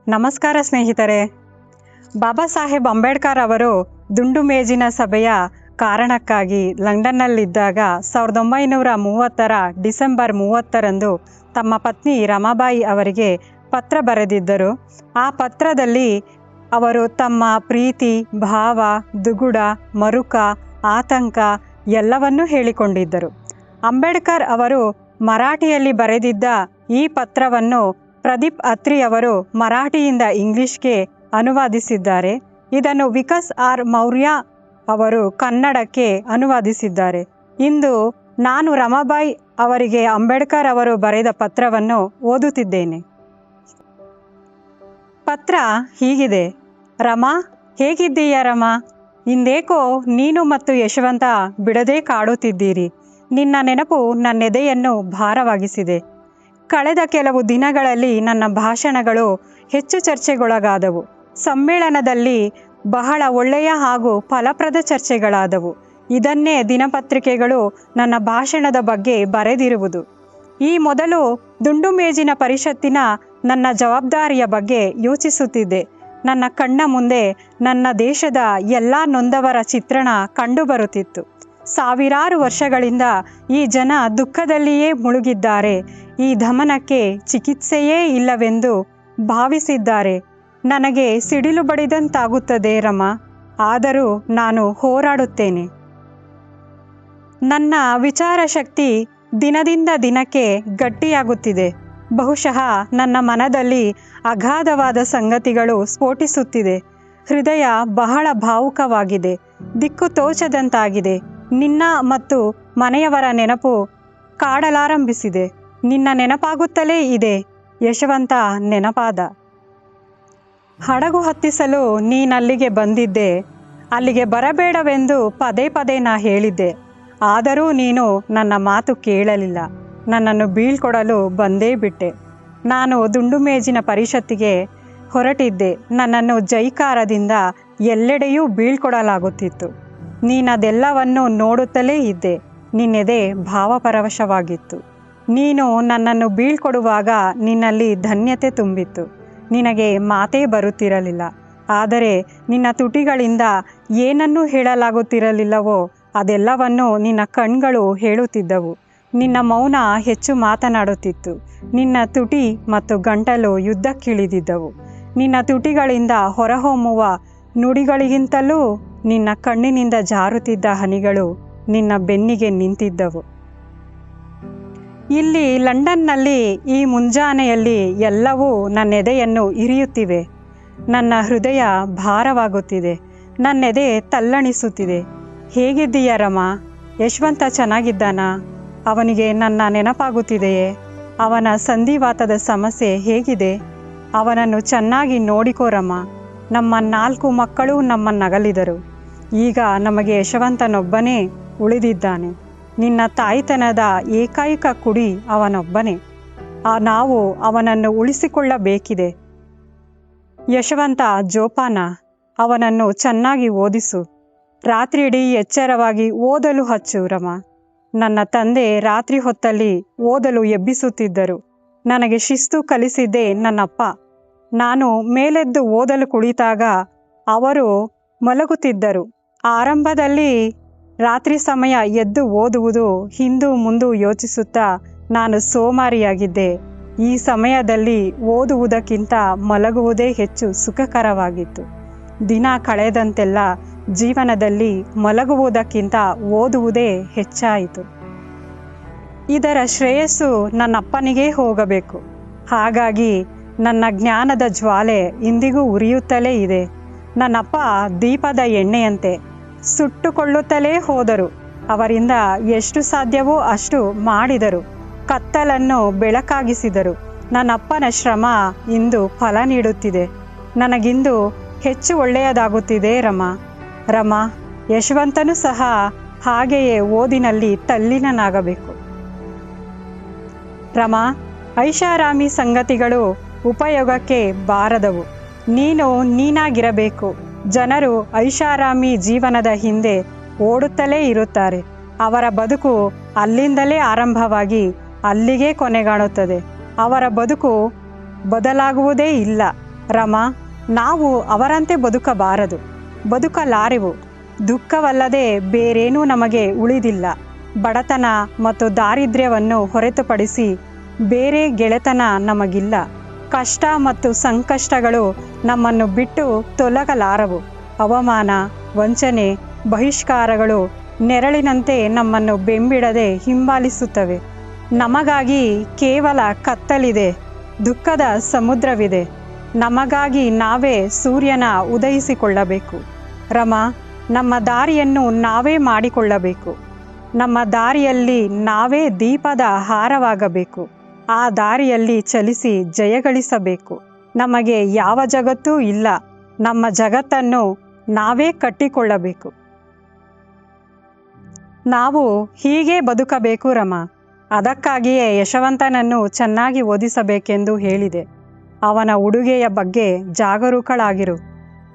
ನಮಸ್ಕಾರ ಸ್ನೇಹಿತರೆ. ಬಾಬಾ ಸಾಹೇಬ್ ಅಂಬೇಡ್ಕರ್ ಅವರು ದುಂಡು ಮೇಜಿನ ಸಭೆಯ ಕಾರಣಕ್ಕಾಗಿ ಲಂಡನ್ನಲ್ಲಿದ್ದಾಗ 1930 ಡಿಸೆಂಬರ್ 30ರಂದು ತಮ್ಮ ಪತ್ನಿ ರಮಾಬಾಯಿ ಅವರಿಗೆ ಪತ್ರ ಬರೆದಿದ್ದರು. ಆ ಪತ್ರದಲ್ಲಿ ಅವರು ತಮ್ಮ ಪ್ರೀತಿ, ಭಾವ, ದುಗುಡ, ಮರುಕ, ಆತಂಕ ಎಲ್ಲವನ್ನೂ ಹೇಳಿಕೊಂಡಿದ್ದರು. ಅಂಬೇಡ್ಕರ್ ಅವರು ಮರಾಠಿಯಲ್ಲಿ ಬರೆದಿದ್ದ ಈ ಪತ್ರವನ್ನು ಪ್ರದೀಪ್ ಅತ್ರಿ ಅವರು ಮರಾಠಿಯಿಂದ ಇಂಗ್ಲಿಷ್ಗೆ ಅನುವಾದಿಸಿದ್ದಾರೆ. ಇದನ್ನು ವಿಕಾಸ್ ಆರ್ ಮೌರ್ಯ ಅವರು ಕನ್ನಡಕ್ಕೆ ಅನುವಾದಿಸಿದ್ದಾರೆ. ಇಂದು ನಾನು ರಮಾಬಾಯಿ ಅವರಿಗೆ ಅಂಬೇಡ್ಕರ್ ಅವರು ಬರೆದ ಪತ್ರವನ್ನು ಓದುತ್ತಿದ್ದೇನೆ. ಪತ್ರ ಹೀಗಿದೆ. ರಮಾ, ಹೇಗಿದ್ದೀಯ ರಮಾ? ಇಂದೇಕೋ ನೀನು ಮತ್ತು ಯಶವಂತ ಬಿಡದೆ ಕಾಡುತ್ತಿದ್ದೀರಿ. ನಿನ್ನ ನೆನಪು ನನ್ನೆದೆಯನ್ನು ಭಾರವಾಗಿಸಿದೆ. ಕಳೆದ ಕೆಲವು ದಿನಗಳಲ್ಲಿ ನನ್ನ ಭಾಷಣಗಳು ಹೆಚ್ಚು ಚರ್ಚೆಗೊಳಗಾದವು. ಸಮ್ಮೇಳನದಲ್ಲಿ ಬಹಳ ಒಳ್ಳೆಯ ಹಾಗೂ ಫಲಪ್ರದ ಚರ್ಚೆಗಳಾದವು. ಇದನ್ನೇ ದಿನಪತ್ರಿಕೆಗಳು ನನ್ನ ಭಾಷಣದ ಬಗ್ಗೆ ಬರೆದಿರುವುದು. ಈ ಮೊದಲು ದುಂಡು ಮೇಜಿನ ಪರಿಷತ್ತಿನ ನನ್ನ ಜವಾಬ್ದಾರಿಯ ಬಗ್ಗೆ ಯೋಚಿಸುತ್ತಿದ್ದೆ. ನನ್ನ ಕಣ್ಣ ಮುಂದೆ ನನ್ನ ದೇಶದ ಎಲ್ಲ ನೊಂದವರ ಚಿತ್ರಣ ಕಂಡುಬರುತ್ತಿತ್ತು. ಸಾವಿರಾರು ವರ್ಷಗಳಿಂದ ಈ ಜನ ದುಃಖದಲ್ಲಿಯೇ ಮುಳುಗಿದ್ದಾರೆ. ಈ ದಮನಕ್ಕೆ ಚಿಕಿತ್ಸೆಯೇ ಇಲ್ಲವೆಂದು ಭಾವಿಸಿದ್ದಾರೆ. ನನಗೆ ಸಿಡಿಲು ಬಡಿದಂತಾಗುತ್ತದೆ ರಮಾ. ಆದರೂ ನಾನು ಹೋರಾಡುತ್ತೇನೆ. ನನ್ನ ವಿಚಾರ ಶಕ್ತಿ ದಿನದಿಂದ ದಿನಕ್ಕೆ ಗಟ್ಟಿಯಾಗುತ್ತಿದೆ. ಬಹುಶಃ ನನ್ನ ಮನದಲ್ಲಿ ಅಗಾಧವಾದ ಸಂಗತಿಗಳು ಸ್ಫೋಟಿಸುತ್ತಿದೆ. ಹೃದಯ ಬಹಳ ಭಾವುಕವಾಗಿದೆ. ದಿಕ್ಕು ತೋಚದಂತಾಗಿದೆ. ನಿನ್ನ ಮತ್ತು ಮನೆಯವರ ನೆನಪು ಕಾಡಲಾರಂಭಿಸಿದೆ. ನಿನ್ನ ನೆನಪಾಗುತ್ತಲೇ ಇದೆ. ಯಶವಂತ ನೆನಪಾದ. ಹಡಗು ಹತ್ತಿಸಲು ನೀನಲ್ಲಿಗೆ ಬಂದಿದ್ದೆ. ಅಲ್ಲಿಗೆ ಬರಬೇಡವೆಂದು ಪದೇ ಪದೇ ನಾ ಹೇಳಿದ್ದೆ. ಆದರೂ ನೀನು ನನ್ನ ಮಾತು ಕೇಳಲಿಲ್ಲ. ನನ್ನನ್ನು ಬೀಳ್ಕೊಡಲು ಬಂದೇ ಬಿಟ್ಟೆ. ನಾನು ದುಂಡು ಮೇಜಿನ ಪರಿಷತ್ತಿಗೆ ಹೊರಟಿದ್ದೆ. ನನ್ನನ್ನು ಜೈಕಾರದಿಂದ ಎಲ್ಲೆಡೆಯೂ ಬೀಳ್ಕೊಡಲಾಗುತ್ತಿತ್ತು. ನೀನದೆಲ್ಲವನ್ನು ನೋಡುತ್ತಲೇ ಇದ್ದೆ. ನಿನ್ನೆದೆ ಭಾವಪರವಶವಾಗಿತ್ತು. ನೀನು ನನ್ನನ್ನು ಬೀಳ್ಕೊಡುವಾಗ ನಿನ್ನಲ್ಲಿ ಧನ್ಯತೆ ತುಂಬಿತ್ತು. ನಿನಗೆ ಮಾತೇ ಬರುತ್ತಿರಲಿಲ್ಲ. ಆದರೆ ನಿನ್ನ ತುಟಿಗಳಿಂದ ಏನನ್ನೂ ಹೇಳಲಾಗುತ್ತಿರಲಿಲ್ಲವೋ ಅದೆಲ್ಲವನ್ನು ನಿನ್ನ ಕಣ್ಗಳು ಹೇಳುತ್ತಿದ್ದವು. ನಿನ್ನ ಮೌನ ಹೆಚ್ಚು ಮಾತನಾಡುತ್ತಿತ್ತು. ನಿನ್ನ ತುಟಿ ಮತ್ತು ಗಂಟಲು ಯುದ್ಧಕ್ಕಿಳಿದಿದ್ದವು. ನಿನ್ನ ತುಟಿಗಳಿಂದ ಹೊರಹೊಮ್ಮುವ ನುಡಿಗಳಿಗಿಂತಲೂ ನಿನ್ನ ಕಣ್ಣಿನಿಂದ ಜಾರುತ್ತಿದ್ದ ಹನಿಗಳು ನಿನ್ನ ಬೆನ್ನಿಗೆ ನಿಂತಿದ್ದವು. ಇಲ್ಲಿ ಲಂಡನ್ನಲ್ಲಿ ಈ ಮುಂಜಾನೆಯಲ್ಲಿ ಎಲ್ಲವೂ ನನ್ನೆದೆಯನ್ನು ಇರಿಯುತ್ತಿವೆ. ನನ್ನ ಹೃದಯ ಭಾರವಾಗುತ್ತಿದೆ. ನನ್ನೆದೆ ತಲ್ಲಣಿಸುತ್ತಿದೆ. ಹೇಗಿದ್ದೀಯ ರಮಾ? ಯಶವಂತ ಚೆನ್ನಾಗಿದ್ದಾನಾ? ಅವನಿಗೆ ನನ್ನ ನೆನಪಾಗುತ್ತಿದೆಯೇ? ಅವನ ಸಂಧಿವಾತದ ಸಮಸ್ಯೆ ಹೇಗಿದೆ? ಅವನನ್ನು ಚೆನ್ನಾಗಿ ನೋಡಿಕೋ ರಮಾ. ನಮ್ಮ 4 ಮಕ್ಕಳು ನಮ್ಮನ್ನಗಲಿದರು. ಈಗ ನಮಗೆ ಯಶವಂತನೊಬ್ಬನೇ ಉಳಿದಿದ್ದಾನೆ. ನಿನ್ನ ತಾಯ್ತನದ ಏಕೈಕ ಕುಡಿ ಅವನೊಬ್ಬನೇ. ನಾವು ಅವನನ್ನು ಉಳಿಸಿಕೊಳ್ಳಬೇಕಿದೆ. ಯಶವಂತ ಜೋಪಾನ. ಅವನನ್ನು ಚೆನ್ನಾಗಿ ಓದಿಸು. ರಾತ್ರಿಯಿಡೀ ಎಚ್ಚರವಾಗಿ ಓದಲು ಹಚ್ಚು ರಮಾ. ನನ್ನ ತಂದೆ ರಾತ್ರಿ ಹೊತ್ತಲ್ಲಿ ಓದಲು ಎಬ್ಬಿಸುತ್ತಿದ್ದರು. ನನಗೆ ಶಿಸ್ತು ಕಲಿಸಿದ್ದೇ ನನ್ನಪ್ಪ. ನಾನು ಮೇಲೆದ್ದು ಓದಲು ಕುಳಿತಾಗ ಅವರು ಮಲಗುತ್ತಿದ್ದರು. ಆರಂಭದಲ್ಲಿ ರಾತ್ರಿ ಸಮಯ ಎದ್ದು ಓದುವುದು ಹಿಂದು ಮುಂದು ಯೋಚಿಸುತ್ತಾ ನಾನು ಸೋಮಾರಿಯಾಗಿದ್ದೆ. ಈ ಸಮಯದಲ್ಲಿ ಓದುವುದಕ್ಕಿಂತ ಮಲಗುವುದೇ ಹೆಚ್ಚು ಸುಖಕರವಾಗಿತ್ತು. ದಿನ ಕಳೆದಂತೆಲ್ಲ ಜೀವನದಲ್ಲಿ ಮಲಗುವುದಕ್ಕಿಂತ ಓದುವುದೇ ಹೆಚ್ಚಾಯಿತು. ಇದರ ಶ್ರೇಯಸ್ಸು ನನ್ನಪ್ಪನಿಗೇ ಹೋಗಬೇಕು. ಹಾಗಾಗಿ ನನ್ನ ಜ್ಞಾನದ ಜ್ವಾಲೆ ಇಂದಿಗೂ ಉರಿಯುತ್ತಲೇ ಇದೆ. ನನ್ನಪ್ಪ ದೀಪದ ಎಣ್ಣೆಯಂತೆ ಸುಟ್ಟುಕೊಳ್ಳುತ್ತಲೇ ಹೋದರು. ಅವರಿಂದ ಎಷ್ಟು ಸಾಧ್ಯವೋ ಅಷ್ಟು ಮಾಡಿದರು. ಕತ್ತಲನ್ನು ಬೆಳಕಾಗಿಸಿದರು. ನನ್ನಪ್ಪನ ಶ್ರಮ ಇಂದು ಫಲ ನೀಡುತ್ತಿದೆ. ನನಗಿಂದು ಹೆಚ್ಚು ಒಳ್ಳೆಯದಾಗುತ್ತಿದೆ ರಮಾ. ರಮಾ, ಯಶವಂತನೂ ಸಹ ಹಾಗೆಯೇ ಓದಿನಲ್ಲಿ ತಲ್ಲೀನನಾಗಬೇಕು. ರಮಾ, ಐಷಾರಾಮಿ ಸಂಗತಿಗಳು ಉಪಯೋಗಕ್ಕೆ ಬಾರದವು. ನೀನು ನೀನಾಗಿರಬೇಕು. ಜನರು ಐಷಾರಾಮಿ ಜೀವನದ ಹಿಂದೆ ಓಡುತ್ತಲೇ ಇರುತ್ತಾರೆ. ಅವರ ಬದುಕು ಅಲ್ಲಿಂದಲೇ ಆರಂಭವಾಗಿ ಅಲ್ಲಿಗೆ ಕೊನೆಗಾಣುತ್ತದೆ. ಅವರ ಬದುಕು ಬದಲಾಗುವುದೇ ಇಲ್ಲ. ರಮ, ನಾವು ಅವರಂತೆ ಬದುಕಬಾರದು, ಬದುಕಲಾರೆವು. ದುಃಖವಲ್ಲದೆ ಬೇರೇನೂ ನಮಗೆ ಉಳಿದಿಲ್ಲ. ಬಡತನ ಮತ್ತು ದಾರಿದ್ರ್ಯವನ್ನು ಹೊರತುಪಡಿಸಿ ಬೇರೆ ಗೆಳೆತನ ನಮಗಿಲ್ಲ. ಕಷ್ಟ ಮತ್ತು ಸಂಕಷ್ಟಗಳು ನಮ್ಮನ್ನು ಬಿಟ್ಟು ತೊಲಗಲಾರವು. ಅವಮಾನ, ವಂಚನೆ, ಬಹಿಷ್ಕಾರಗಳು ನೆರಳಿನಂತೆ ನಮ್ಮನ್ನು ಬೆಂಬಿಡದೆ ಹಿಂಬಾಲಿಸುತ್ತವೆ. ನಮಗಾಗಿ ಕೇವಲ ಕತ್ತಲಿದೆ, ದುಃಖದ ಸಮುದ್ರವಿದೆ. ನಮಗಾಗಿ ನಾವೇ ಸೂರ್ಯನ ಉದಯಿಸಿಕೊಳ್ಳಬೇಕು. ರಮ, ನಮ್ಮ ದಾರಿಯನ್ನು ನಾವೇ ಮಾಡಿಕೊಳ್ಳಬೇಕು. ನಮ್ಮ ದಾರಿಯಲ್ಲಿ ನಾವೇ ದೀಪದ ಹಾರವಾಗಬೇಕು. ಆ ದಾರಿಯಲ್ಲಿ ಚಲಿಸಿ ಜಯಗಳಿಸಬೇಕು. ನಮಗೆ ಯಾವ ಜಗತ್ತೂ ಇಲ್ಲ. ನಮ್ಮ ಜಗತ್ತನ್ನು ನಾವೇ ಕಟ್ಟಿಕೊಳ್ಳಬೇಕು. ನಾವು ಹೀಗೆ ಬದುಕಬೇಕು ರಮ. ಅದಕ್ಕಾಗಿಯೇ ಯಶವಂತನನ್ನು ಚೆನ್ನಾಗಿ ಓದಿಸಬೇಕೆಂದು ಹೇಳಿದೆ. ಅವನ ಉಡುಗೆಯ ಬಗ್ಗೆ ಜಾಗರೂಕಳಾಗಿರು.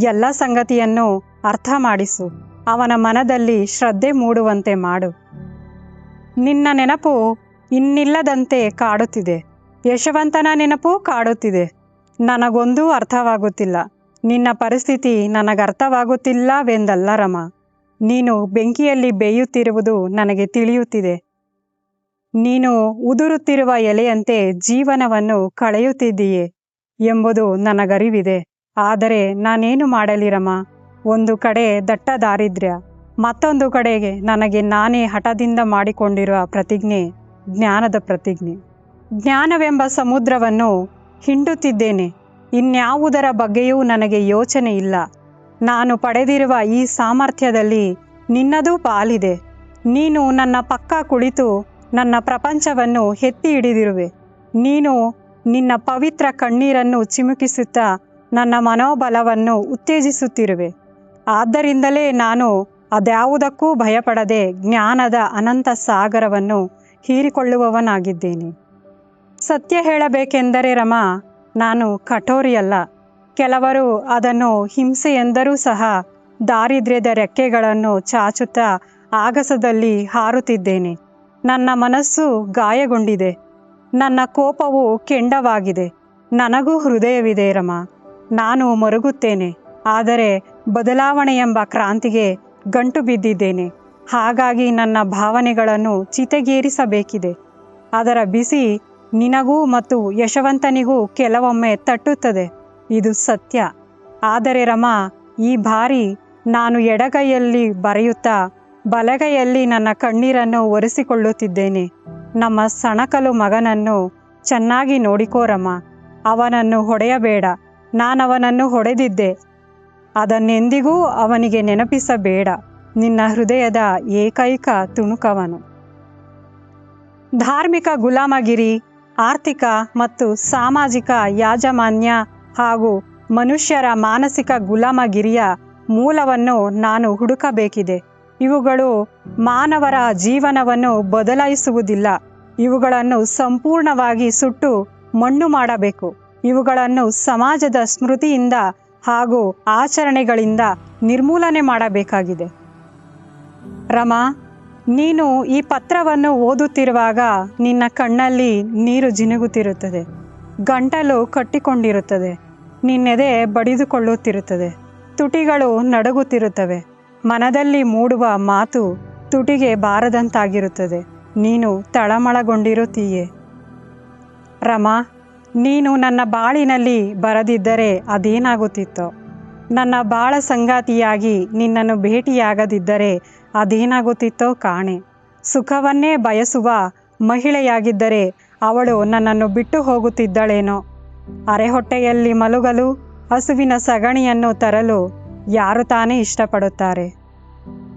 ಎಲ್ಲ ಸಂಗತಿಯನ್ನು ಅರ್ಥ ಮಾಡಿಸು. ಅವನ ಮನದಲ್ಲಿ ಶ್ರದ್ಧೆ ಮೂಡುವಂತೆ ಮಾಡು. ನಿನ್ನ ನೆನಪು ಇನ್ನಿಲ್ಲದಂತೆ ಕಾಡುತ್ತಿದೆ. ಯಶವಂತನ ನೆನಪು ಕಾಡುತ್ತಿದೆ. ನನಗೊಂದೂ ಅರ್ಥವಾಗುತ್ತಿಲ್ಲ. ನಿನ್ನ ಪರಿಸ್ಥಿತಿ ನನಗರ್ಥವಾಗುತ್ತಿಲ್ಲವೆಂದಲ್ಲ ರಮ. ನೀನು ಬೆಂಕಿಯಲ್ಲಿ ಬೇಯುತ್ತಿರುವುದು ನನಗೆ ತಿಳಿಯುತ್ತಿದೆ. ನೀನು ಉದುರುತ್ತಿರುವ ಎಲೆಯಂತೆ ಜೀವನವನ್ನು ಕಳೆಯುತ್ತಿದ್ದೀಯೆ ಎಂಬುದು ನನಗರಿವಿದೆ. ಆದರೆ ನಾನೇನು ಮಾಡಲಿ ರಮ? ಒಂದು ಕಡೆ ದಟ್ಟ ದಾರಿದ್ರ್ಯ, ಮತ್ತೊಂದು ಕಡೆಗೆ ನನಗೆ ನಾನೇ ಹಠದಿಂದ ಮಾಡಿಕೊಂಡಿರುವ ಪ್ರತಿಜ್ಞೆ ಜ್ಞಾನದ ಪ್ರತಿಜ್ಞೆ. ಜ್ಞಾನವೆಂಬ ಸಮುದ್ರವನ್ನು ಹಿಂಡುತ್ತಿದ್ದೇನೆ. ಇನ್ಯಾವುದರ ಬಗ್ಗೆಯೂ ನನಗೆ ಯೋಚನೆ ಇಲ್ಲ. ನಾನು ಪಡೆದಿರುವ ಈ ಸಾಮರ್ಥ್ಯದಲ್ಲಿ ನಿನ್ನದೂ ಪಾಲಿದೆ. ನೀನು ನನ್ನ ಪಕ್ಕ ಕುಳಿತು ನನ್ನ ಪ್ರಪಂಚವನ್ನು ಎತ್ತಿ ಹಿಡಿದಿರುವೆ. ನೀನು ನಿನ್ನ ಪವಿತ್ರ ಕಣ್ಣೀರನ್ನು ಚಿಮುಕಿಸುತ್ತಾ ನನ್ನ ಮನೋಬಲವನ್ನು ಉತ್ತೇಜಿಸುತ್ತಿರುವೆ. ಆದ್ದರಿಂದಲೇ ನಾನು ಅದ್ಯಾವುದಕ್ಕೂ ಭಯಪಡದೆ ಜ್ಞಾನದ ಅನಂತ ಸಾಗರವನ್ನು ಹೀರಿಕೊಳ್ಳುವವನಾಗಿದ್ದೇನೆ. ಸತ್ಯ ಹೇಳಬೇಕೆಂದರೆ ರಮ, ನಾನು ಕಠೋರಿಯಲ್ಲ. ಕೆಲವರು ಅದನ್ನು ಹಿಂಸೆ ಎಂದರೂ ಸಹ ದಾರಿದ್ರ್ಯದ ರೆಕ್ಕೆಗಳನ್ನು ಚಾಚುತ್ತಾ ಆಗಸದಲ್ಲಿ ಹಾರುತ್ತಿದ್ದೇನೆ. ನನ್ನ ಮನಸ್ಸು ಗಾಯಗೊಂಡಿದೆ. ನನ್ನ ಕೋಪವು ಕೆಂಡವಾಗಿದೆ. ನನಗೂ ಹೃದಯವಿದೆ ರಮ. ನಾನು ಮರುಗುತ್ತೇನೆ. ಆದರೆ ಬದಲಾವಣೆ ಎಂಬ ಕ್ರಾಂತಿಗೆ ಗಂಟು ಬಿದ್ದಿದ್ದೇನೆ. ಹಾಗಾಗಿ ನನ್ನ ಭಾವನೆಗಳನ್ನು ಚಿತೆಗೇರಿಸಬೇಕಿದೆ. ಅದರ ಬಿಸಿ ನಿನಗೂ ಮತ್ತು ಯಶವಂತನಿಗೂ ಕೆಲವೊಮ್ಮೆ ತಟ್ಟುತ್ತದೆ. ಇದು ಸತ್ಯ. ಆದರೆ ರಮ, ಈ ಬಾರಿ ನಾನು ಎಡಗೈಯಲ್ಲಿ ಬರೆಯುತ್ತಾ ಬಲಗೈಯಲ್ಲಿ ನನ್ನ ಕಣ್ಣೀರನ್ನು ಒರೆಸಿಕೊಳ್ಳುತ್ತಿದ್ದೇನೆ. ನಮ್ಮ ಸಣಕಲು ಮಗನನ್ನು ಚೆನ್ನಾಗಿ ನೋಡಿಕೋ ರಮ. ಅವನನ್ನು ಹೊಡೆಯಬೇಡ. ನಾನವನನ್ನು ಹೊಡೆದಿದ್ದೆ. ಅದನ್ನೆಂದಿಗೂ ಅವನಿಗೆ ನೆನಪಿಸಬೇಡ. ನಿನ್ನ ಹೃದಯದ ಏಕೈಕ ತುಣುಕವನು. ಧಾರ್ಮಿಕ ಗುಲಾಮಗಿರಿ, ಆರ್ಥಿಕ ಮತ್ತು ಸಾಮಾಜಿಕ ಯಾಜಮಾನ್ಯ ಹಾಗೂ ಮನುಷ್ಯರ ಮಾನಸಿಕ ಗುಲಾಮಗಿರಿಯ ಮೂಲವನ್ನು ನಾನು ಹುಡುಕಬೇಕಿದೆ. ಇವುಗಳು ಮಾನವರ ಜೀವನವನ್ನು ಬದಲಾಯಿಸುವುದಿಲ್ಲ. ಇವುಗಳನ್ನು ಸಂಪೂರ್ಣವಾಗಿ ಸುಟ್ಟು ಮಣ್ಣು ಮಾಡಬೇಕು. ಇವುಗಳನ್ನು ಸಮಾಜದ ಸ್ಮೃತಿಯಿಂದ ಹಾಗೂ ಆಚರಣೆಗಳಿಂದ ನಿರ್ಮೂಲನೆ ಮಾಡಬೇಕಾಗಿದೆ. ರಮ, ನೀನು ಈ ಪತ್ರವನ್ನು ಓದುತ್ತಿರುವಾಗ ನಿನ್ನ ಕಣ್ಣಲ್ಲಿ ನೀರು ಜಿನುಗುತ್ತಿರುತ್ತದೆ. ಗಂಟಲು ಕಟ್ಟಿಕೊಂಡಿರುತ್ತದೆ. ನಿನ್ನೆದೆ ಬಡಿದುಕೊಳ್ಳುತ್ತಿರುತ್ತದೆ. ತುಟಿಗಳು ನಡುಗುತ್ತಿರುತ್ತವೆ. ಮನದಲ್ಲಿ ಮೂಡುವ ಮಾತು ತುಟಿಗೆ ಬಾರದಂತಾಗಿರುತ್ತದೆ. ನೀನು ತಳಮಳಗೊಂಡಿರುತ್ತೀಯೆ. ರಮ, ನೀನು ನನ್ನ ಬಾಳಿನಲ್ಲಿ ಬರದಿದ್ದರೆ ಅದೇನಾಗುತ್ತಿತ್ತೋ? ನನ್ನ ಬಾಳ ಸಂಗಾತಿಯಾಗಿ ನಿನ್ನನ್ನು ಭೇಟಿಯಾಗದಿದ್ದರೆ ಅದೇನಾಗುತ್ತಿತ್ತೋ ಕಾಣೆ. ಸುಖವನ್ನೇ ಬಯಸುವ ಮಹಿಳೆಯಾಗಿದ್ದರೆ ಅವಳು ನನ್ನನ್ನು ಬಿಟ್ಟು ಹೋಗುತ್ತಿದ್ದಳೇನೋ. ಅರೆಹೊಟ್ಟೆಯಲ್ಲಿ ಮಲಗಲು, ಹಸುವಿನ ಸಗಣಿಯನ್ನು ತರಲು ಯಾರು ತಾನೇ ಇಷ್ಟಪಡುತ್ತಾರೆ?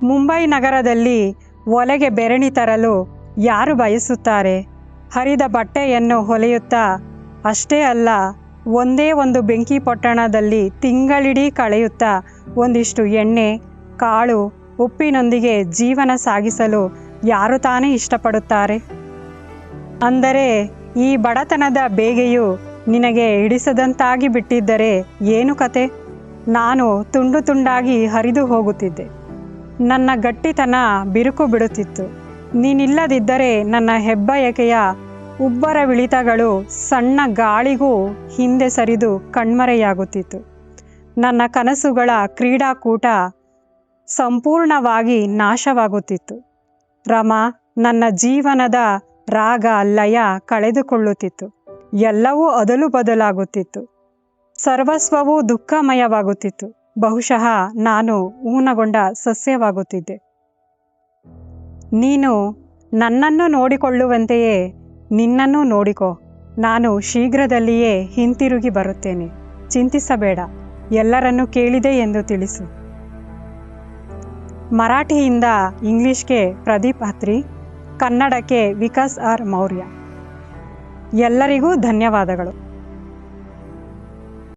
ಮುಂಬೈ ನಗರದಲ್ಲಿ ಒಲೆಗೆ ಬೆರಣಿ ತರಲು ಯಾರು ಬಯಸುತ್ತಾರೆ? ಹರಿದ ಬಟ್ಟೆಯನ್ನು ಹೊಲೆಯುತ್ತಾ ಅಷ್ಟೇ ಅಲ್ಲ, ಒಂದೇ ಒಂದು ಬೆಂಕಿ ಪೊಟ್ಟಣದಲ್ಲಿ ತಿಂಗಳಿಡೀ ಕಳೆಯುತ್ತಾ ಒಂದಿಷ್ಟು ಎಣ್ಣೆ, ಕಾಳು, ಉಪ್ಪಿನೊಂದಿಗೆ ಜೀವನ ಸಾಗಿಸಲು ಯಾರು ತಾನೇ ಇಷ್ಟಪಡುತ್ತಾರೆ? ಅಂದರೆ ಈ ಬಡತನದ ಬೇಗೆಯು ನಿನಗೆ ಹಿಡಿಸದಂತಾಗಿ ಬಿಟ್ಟಿದ್ದರೆ ಏನು ಕತೆ? ನಾನು ತುಂಡು ತುಂಡಾಗಿ ಹರಿದು ಹೋಗುತ್ತಿದ್ದೆ. ನನ್ನ ಗಟ್ಟಿತನ ಬಿರುಕು ಬಿಡುತ್ತಿತ್ತು. ನೀನಿಲ್ಲದಿದ್ದರೆ ನನ್ನ ಹೆಬ್ಬಯಕೆಯ ಉಬ್ಬರವಿಳಿತಗಳು ಸಣ್ಣ ಗಾಳಿಗೂ ಹಿಂದೆ ಸರಿದು ಕಣ್ಮರೆಯಾಗುತ್ತಿತ್ತು. ನನ್ನ ಕನಸುಗಳ ಕ್ರೀಡಾಕೂಟ ಸಂಪೂರ್ಣವಾಗಿ ನಾಶವಾಗುತ್ತಿತ್ತು. ರಮಾ, ನನ್ನ ಜೀವನದ ರಾಗ ಲಯ ಕಳೆದುಕೊಳ್ಳುತ್ತಿತ್ತು. ಎಲ್ಲವೂ ಅದಲು ಬದಲಾಗುತ್ತಿತ್ತು. ಸರ್ವಸ್ವವೂ ದುಃಖಮಯವಾಗುತ್ತಿತ್ತು. ಬಹುಶಃ ನಾನು ಊನಗೊಂಡ ಸಸ್ಯವಾಗುತ್ತಿದ್ದೆ. ನೀನು ನನ್ನನ್ನು ನೋಡಿಕೊಳ್ಳುವಂತೆಯೇ ನಿನ್ನನ್ನು ನೋಡಿಕೋ. ನಾನು ಶೀಘ್ರದಲ್ಲಿಯೇ ಹಿಂತಿರುಗಿ ಬರುತ್ತೇನೆ. ಚಿಂತಿಸಬೇಡ. ಎಲ್ಲರನ್ನೂ ಕೇಳಿದೆ ಎಂದು ತಿಳಿಸು. ಮರಾಠಿಯಿಂದ ಇಂಗ್ಲಿಷ್ಗೆ ಪ್ರದೀಪ್ ಅತ್ರಿ, ಕನ್ನಡಕ್ಕೆ ವಿಕಾಸ್ ಆರ್ ಮೌರ್ಯ. ಎಲ್ಲರಿಗೂ ಧನ್ಯವಾದಗಳು.